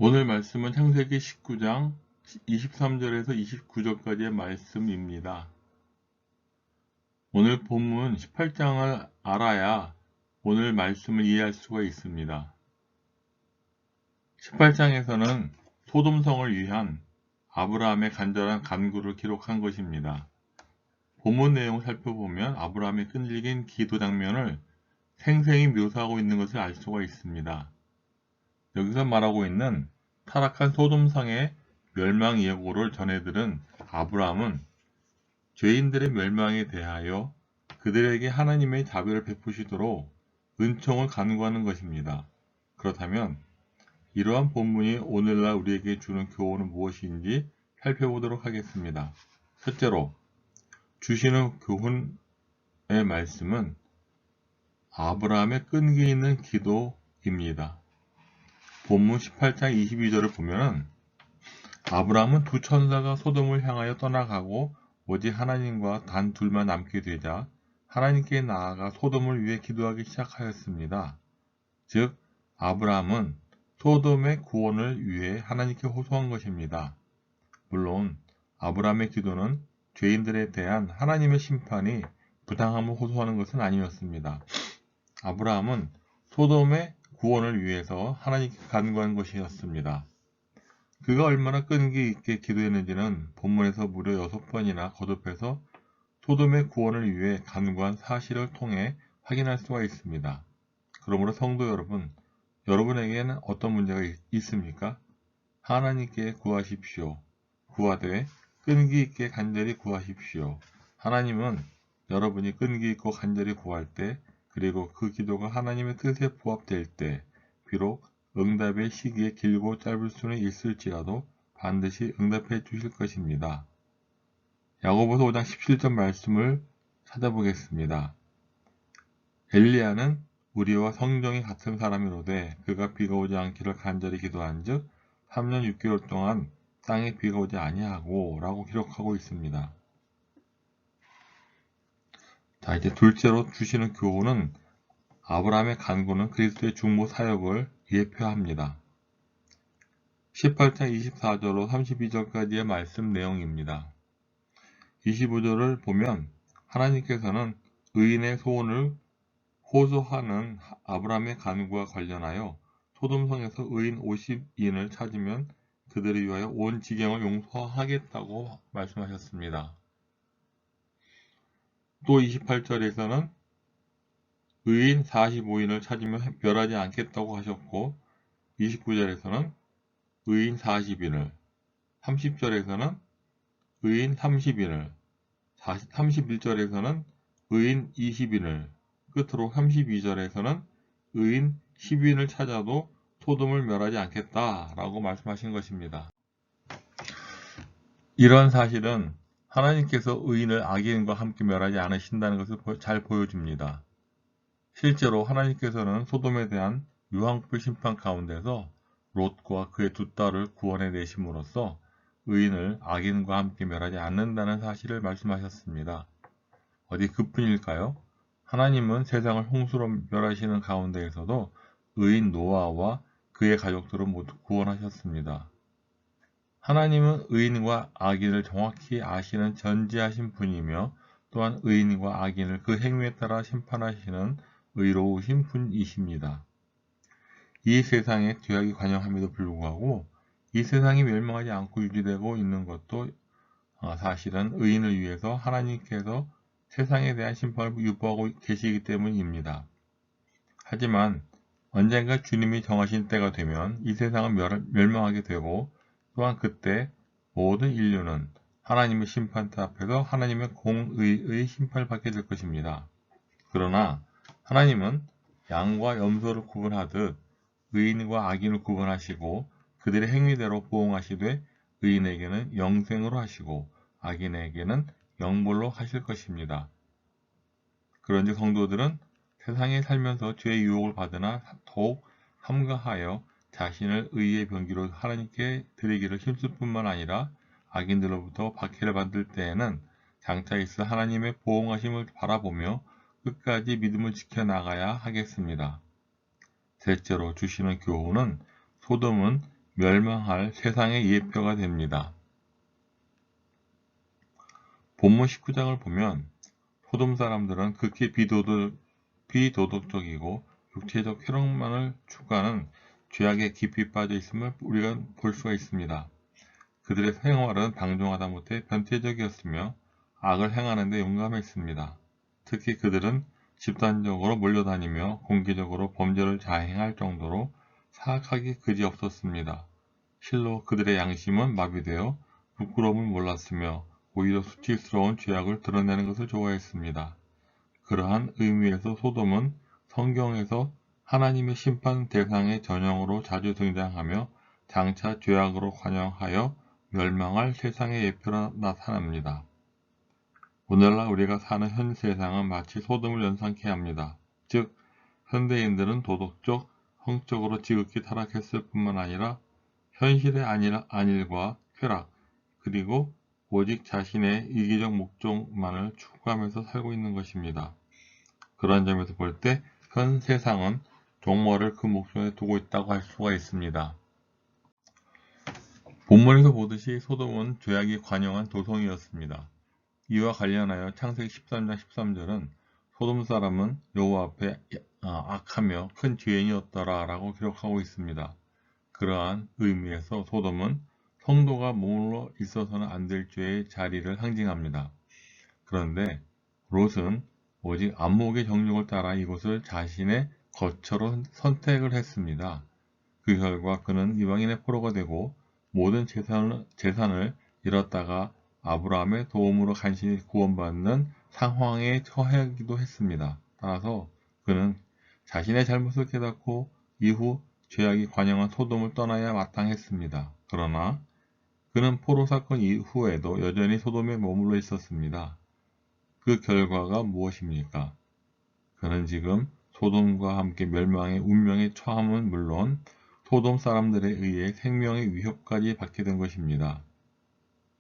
오늘 말씀은 창세기 19장 23절에서 29절까지의 말씀입니다. 오늘 본문 18장을 알아야 오늘 말씀을 이해할 수가 있습니다. 18장에서는 소돔성을 위한 아브라함의 간절한 간구를 기록한 것입니다. 본문 내용을 살펴보면 아브라함의 끈질긴 기도 장면을 생생히 묘사하고 있는 것을 알 수가 있습니다. 여기서 말하고 있는 타락한 소돔성의 멸망 예고를 전해들은 아브라함은 죄인들의 멸망에 대하여 그들에게 하나님의 자비를 베푸시도록 은총을 간구하는 것입니다. 그렇다면 이러한 본문이 오늘날 우리에게 주는 교훈은 무엇인지 살펴보도록 하겠습니다. 첫째로 주시는 교훈의 말씀은 아브라함의 끈기 있는 기도입니다. 본문 18장 22절을 보면 아브라함은 두 천사가 소돔을 향하여 떠나가고 오직 하나님과 단 둘만 남게 되자 하나님께 나아가 소돔을 위해 기도하기 시작하였습니다. 즉 아브라함은 소돔의 구원을 위해 하나님께 호소한 것입니다. 물론 아브라함의 기도는 죄인들에 대한 하나님의 심판이 부당함을 호소하는 것은 아니었습니다. 아브라함은 소돔의 구원을 위해서 하나님께 간구한 것이었습니다. 그가 얼마나 끈기 있게 기도했는지는 본문에서 무려 6번이나 거듭해서 소돔의 구원을 위해 간구한 사실을 통해 확인할 수가 있습니다. 그러므로 성도 여러분, 여러분에게는 어떤 문제가 있습니까? 하나님께 구하십시오. 구하되 끈기 있게 간절히 구하십시오. 하나님은 여러분이 끈기 있고 간절히 구할 때, 그리고 그 기도가 하나님의 뜻에 부합될 때, 비록 응답의 시기에 길고 짧을 수는 있을지라도 반드시 응답해 주실 것입니다. 야고보서 5장 17절 말씀을 찾아보겠습니다. 엘리야는 우리와 성정이 같은 사람이로되 그가 비가 오지 않기를 간절히 기도한즉 3년 6개월 동안 땅에 비가 오지 아니하고 라고 기록하고 있습니다. 자, 이제 둘째로 주시는 교훈은 아브라함의 간구는 그리스도의 중보 사역을 예표합니다. 18장 24절로 32절까지의 말씀 내용입니다. 25절을 보면 하나님께서는 의인의 소원을 호소하는 아브라함의 간구와 관련하여 소돔성에서 의인 50인을 찾으면 그들을 위하여 온 지경을 용서하겠다고 말씀하셨습니다. 또 28절에서는 의인 45인을 찾으면 멸하지 않겠다고 하셨고 29절에서는 의인 40인을, 30절에서는 의인 30인을, 31절에서는 의인 20인을, 끝으로 32절에서는 의인 10인을 찾아도 소돔을 멸하지 않겠다라고 말씀하신 것입니다. 이런 사실은 하나님께서 의인을 악인과 함께 멸하지 않으신다는 것을 잘 보여줍니다. 실제로 하나님께서는 소돔에 대한 유황불 심판 가운데서 롯과 그의 두 딸을 구원해 내심으로써 의인을 악인과 함께 멸하지 않는다는 사실을 말씀하셨습니다. 어디 그뿐일까요? 하나님은 세상을 홍수로 멸하시는 가운데에서도 의인 노아와 그의 가족들을 모두 구원하셨습니다. 하나님은 의인과 악인을 정확히 아시는 전지하신 분이며 또한 의인과 악인을 그 행위에 따라 심판하시는 의로우신 분이십니다. 이 세상에 죄악이 관영함에도 불구하고 이 세상이 멸망하지 않고 유지되고 있는 것도 사실은 의인을 위해서 하나님께서 세상에 대한 심판을 유보하고 계시기 때문입니다. 하지만 언젠가 주님이 정하신 때가 되면 이 세상은 멸망하게 되고 또한 그때 모든 인류는 하나님의 심판대 앞에서 하나님의 공의의 심판을 받게 될 것입니다. 그러나 하나님은 양과 염소를 구분하듯 의인과 악인을 구분하시고 그들의 행위대로 보응하시되 의인에게는 영생으로 하시고 악인에게는 영벌로 하실 것입니다. 그런지 성도들은 세상에 살면서 죄의 유혹을 받으나 더욱 삼가하여 자신을 의의 병기로 하나님께 드리기를 힘쓸 뿐만 아니라 악인들로부터 박해를 받을 때에는 장차 있을 하나님의 보응하심을 바라보며 끝까지 믿음을 지켜나가야 하겠습니다. 셋째로 주시는 교훈은 소돔은 멸망할 세상의 예표가 됩니다. 본문 19장을 보면 소돔 사람들은 극히 비도덕적이고 육체적 쾌락만을 추구하는 죄악에 깊이 빠져 있음을 우리가 볼 수가 있습니다. 그들의 생활은 방종하다 못해 변태적이었으며 악을 행하는 데 용감했습니다. 특히 그들은 집단적으로 몰려다니며 공개적으로 범죄를 자행할 정도로 사악하기 그지없었습니다. 실로 그들의 양심은 마비되어 부끄러움을 몰랐으며 오히려 수치스러운 죄악을 드러내는 것을 좋아했습니다. 그러한 의미에서 소돔은 성경에서 하나님의 심판 대상의 전형으로 자주 등장하며 장차 죄악으로 관영하여 멸망할 세상의 예표로 나타납니다. 오늘날 우리가 사는 현 세상은 마치 소돔을 연상케 합니다. 즉, 현대인들은 도덕적, 성적으로 지극히 타락했을 뿐만 아니라 현실의 안일과 쾌락, 그리고 오직 자신의 이기적 목적만을 추구하면서 살고 있는 것입니다. 그런 점에서 볼 때 현 세상은 종말을 그 목전에 두고 있다고 할 수가 있습니다. 본문에서 보듯이 소돔은 죄악이 관영한 도성이었습니다. 이와 관련하여 창세기 13장 13절은 소돔 사람은 여호와 앞에 악하며 큰 죄인이었더라 라고 기록하고 있습니다. 그러한 의미에서 소돔은 성도가 머물러 있어서는 안 될 죄의 자리를 상징합니다. 그런데 롯은 오직 안목의 정욕을 따라 이곳을 자신의 거처로 선택을 했습니다. 그 결과 그는 이방인의 포로가 되고 모든 재산을 잃었다가 아브라함의 도움으로 간신히 구원받는 상황에 처하기도 했습니다. 따라서 그는 자신의 잘못을 깨닫고 이후 죄악이 관영한 소돔을 떠나야 마땅했습니다. 그러나 그는 포로 사건 이후에도 여전히 소돔에 머물러 있었습니다. 그 결과가 무엇입니까? 그는 지금 소돔과 함께 멸망의 운명에 처함은 물론 소돔 사람들에 의해 생명의 위협까지 받게 된 것입니다.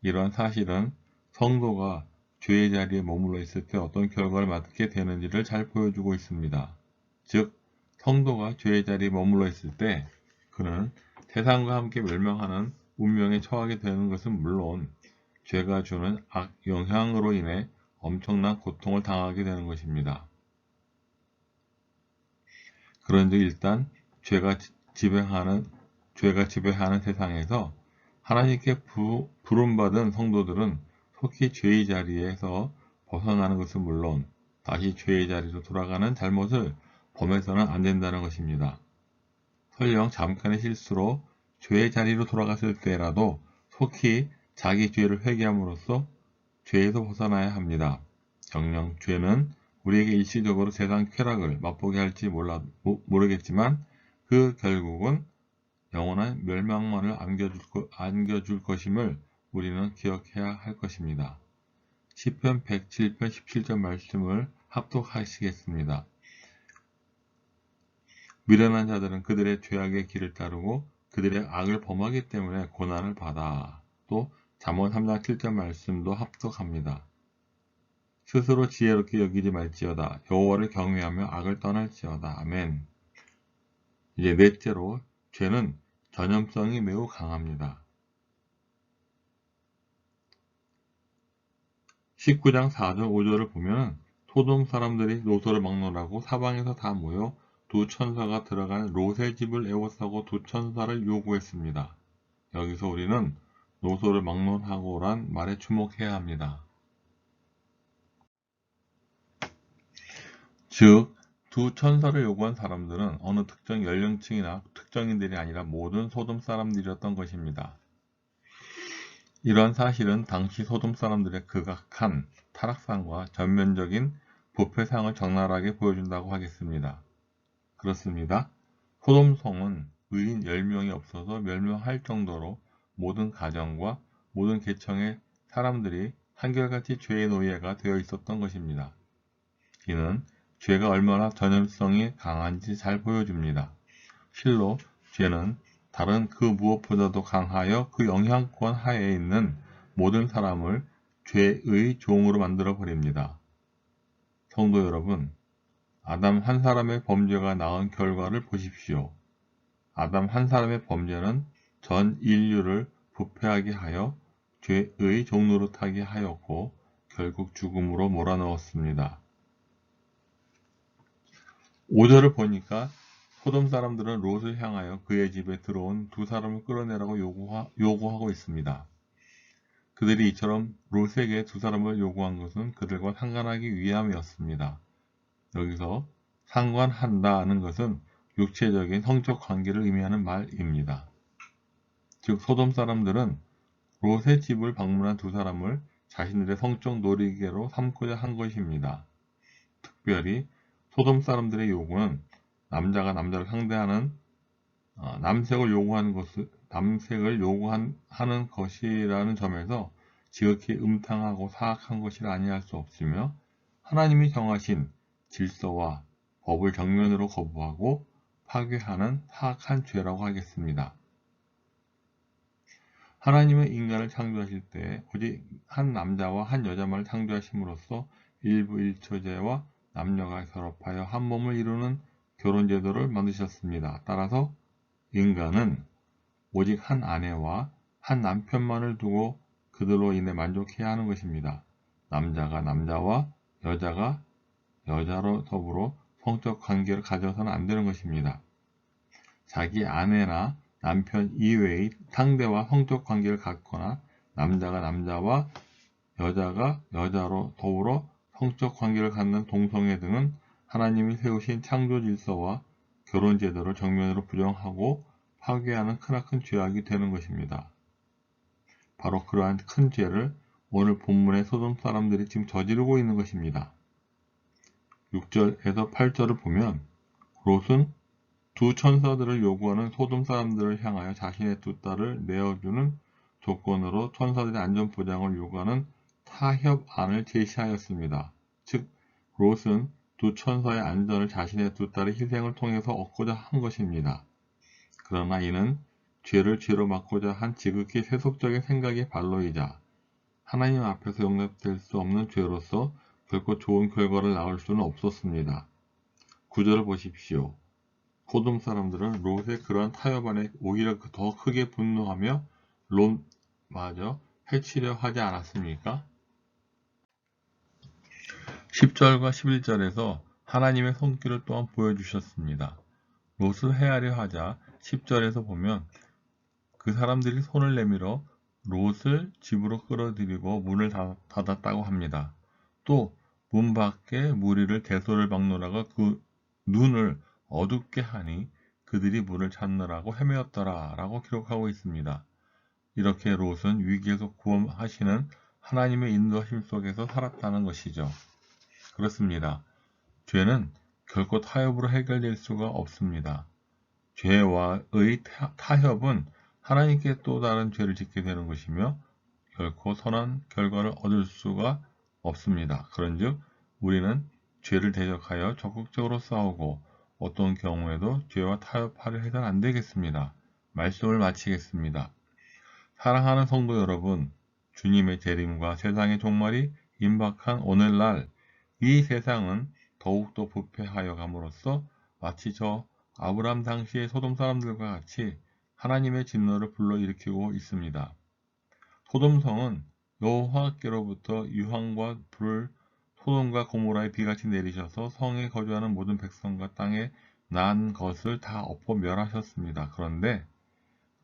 이러한 사실은 성도가 죄의 자리에 머물러 있을 때 어떤 결과를 맞게 되는지를 잘 보여주고 있습니다. 즉, 성도가 죄의 자리에 머물러 있을 때 그는 세상과 함께 멸망하는 운명에 처하게 되는 것은 물론 죄가 주는 악 영향으로 인해 엄청난 고통을 당하게 되는 것입니다. 그런즉 일단 죄가 지배하는 세상에서 하나님께 부름받은 성도들은 속히 죄의 자리에서 벗어나는 것은 물론 다시 죄의 자리로 돌아가는 잘못을 범해서는 안 된다는 것입니다. 설령 잠깐의 실수로 죄의 자리로 돌아갔을 때라도 속히 자기 죄를 회개함으로써 죄에서 벗어나야 합니다. 정녕 죄는 우리에게 일시적으로 세상 쾌락을 맛보게 할지 모르겠지만 그 결국은 영원한 멸망만을 안겨줄 것임을 우리는 기억해야 할 것입니다. 시편 107편 17절 말씀을 합독하시겠습니다. 미련한 자들은 그들의 죄악의 길을 따르고 그들의 악을 범하기 때문에 고난을 받아. 또 잠언 3장 7절 말씀도 합독합니다. 스스로 지혜롭게 여기지 말지어다. 여호와를 경외하며 악을 떠날지어다. 아멘. 이제 넷째로 죄는 전염성이 매우 강합니다. 19장 4절 5절을 보면 소돔 사람들이 노소를 막론하고 사방에서 다 모여 두 천사가 들어간 롯의 집을 에워싸고 두 천사를 요구했습니다. 여기서 우리는 노소를 막론하고란 말에 주목해야 합니다. 즉, 두 천사를 요구한 사람들은 어느 특정 연령층이나 특정인들이 아니라 모든 소돔 사람들이었던 것입니다. 이러한 사실은 당시 소돔 사람들의 극악한 타락상과 전면적인 부패상을 적나라하게 보여준다고 하겠습니다. 그렇습니다. 소돔성은 의인 10명이 없어서 멸망할 정도로 모든 가정과 모든 계층의 사람들이 한결같이 죄의 노예가 되어 있었던 것입니다. 이는 죄가 얼마나 전염성이 강한지 잘 보여줍니다. 실로 죄는 다른 그 무엇보다도 강하여 그 영향권 하에 있는 모든 사람을 죄의 종으로 만들어 버립니다. 성도 여러분, 아담 한 사람의 범죄가 낳은 결과를 보십시오. 아담 한 사람의 범죄는 전 인류를 부패하게 하여 죄의 종노릇하게 하였고 결국 죽음으로 몰아넣었습니다. 5절을 보니까 소돔 사람들은 롯을 향하여 그의 집에 들어온 두 사람을 끌어내라고 요구하고 있습니다. 그들이 이처럼 롯에게 두 사람을 요구한 것은 그들과 상관하기 위함이었습니다. 여기서 상관한다는 것은 육체적인 성적 관계를 의미하는 말입니다. 즉 소돔 사람들은 롯의 집을 방문한 두 사람을 자신들의 성적 놀이개로 삼고자 한 것입니다. 특별히 소돔 사람들의 요구는 남자가 남자를 상대하는 남색을 요구하는 것이라는 점에서 지극히 음탕하고 사악한 것이라 아니할 수 없으며 하나님이 정하신 질서와 법을 정면으로 거부하고 파괴하는 사악한 죄라고 하겠습니다. 하나님은 인간을 창조하실 때 오직 한 남자와 한 여자만을 창조하심으로써 일부일처제와 남녀가 결합하여 한 몸을 이루는 결혼제도를 만드셨습니다. 따라서 인간은 오직 한 아내와 한 남편만을 두고 그들로 인해 만족해야 하는 것입니다. 남자가 남자와 여자가 여자로 더불어 성적 관계를 가져서는 안 되는 것입니다. 자기 아내나 남편 이외의 상대와 성적 관계를 갖거나 남자가 남자와 여자가 여자로 더불어 성적 관계를 갖는 동성애 등은 하나님이 세우신 창조 질서와 결혼 제도를 정면으로 부정하고 파괴하는 크나큰 죄악이 되는 것입니다. 바로 그러한 큰 죄를 오늘 본문의 소돔 사람들이 지금 저지르고 있는 것입니다. 6절에서 8절을 보면 롯은 두 천사들을 요구하는 소돔 사람들을 향하여 자신의 두 딸을 내어주는 조건으로 천사들의 안전보장을 요구하는 타협안을 제시하였습니다. 즉 롯은 두 천사의 안전을 자신의 두 딸의 희생을 통해서 얻고자 한 것입니다. 그러나 이는 죄를 죄로 막고자 한 지극히 세속적인 생각의 발로이자 하나님 앞에서 용납될 수 없는 죄로서 결코 좋은 결과를 낳을 수는 없었습니다. 9절을 보십시오. 소돔 사람들은 롯의 그러한 타협안에 오히려 더 크게 분노하며 롯마저 해치려 하지 않았습니까? 10절과 11절에서 하나님의 손길을 또한 보여주셨습니다. 롯을 해하려 하자 10절에서 보면 그 사람들이 손을 내밀어 롯을 집으로 끌어들이고 문을 닫았다고 합니다. 또 문 밖에 무리를 대소를 막론하고 그 눈을 어둡게 하니 그들이 문을 찾느라고 헤매었더라 라고 기록하고 있습니다. 이렇게 롯은 위기에서 구원하시는 하나님의 인도하심 속에서 살았다는 것이죠. 그렇습니다. 죄는 결코 타협으로 해결될 수가 없습니다. 죄와의 타협은 하나님께 또 다른 죄를 짓게 되는 것이며 결코 선한 결과를 얻을 수가 없습니다. 그런즉 우리는 죄를 대적하여 적극적으로 싸우고 어떤 경우에도 죄와 타협하려 해서는 안 되겠습니다. 말씀을 마치겠습니다. 사랑하는 성도 여러분, 주님의 재림과 세상의 종말이 임박한 오늘날 이 세상은 더욱더 부패하여 감으로써 마치 저 아브람 당시의 소돔 사람들과 같이 하나님의 진노를 불러일으키고 있습니다. 소돔성은 여호와께로부터 유황과 불을 소돔과 고모라의 비같이 내리셔서 성에 거주하는 모든 백성과 땅에 난 것을 다 엎어 멸하셨습니다. 그런데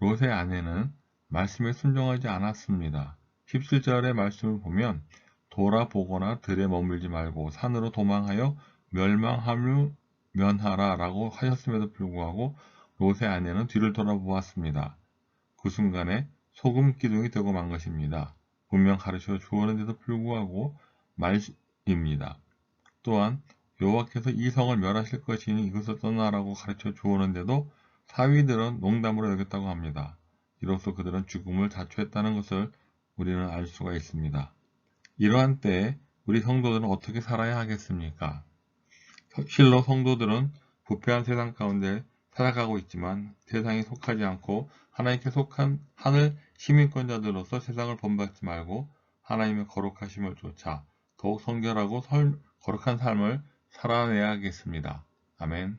롯의 아내는 말씀에 순종하지 않았습니다. 17절의 말씀을 보면 돌아보거나 들에 머물지 말고 산으로 도망하여 멸망함을 면하라 라고 하셨음에도 불구하고 롯의 아내는 뒤를 돌아보았습니다. 그 순간에 소금 기둥이 되고 만 것입니다. 분명 가르쳐 주었는데도 불구하고 말입니다. 또한 여호와께서 이 성을 멸하실 것이니 이것을 떠나라고 가르쳐 주었는데도 사위들은 농담으로 여겼다고 합니다. 이로써 그들은 죽음을 자초했다는 것을 우리는 알 수가 있습니다. 이러한 때에 우리 성도들은 어떻게 살아야 하겠습니까? 실로 성도들은 부패한 세상 가운데 살아가고 있지만 세상에 속하지 않고 하나님께 속한 하늘 시민권자들로서 세상을 본받지 말고 하나님의 거룩하심을 쫓아 더욱 성결하고 거룩한 삶을 살아내야겠습니다. 아멘.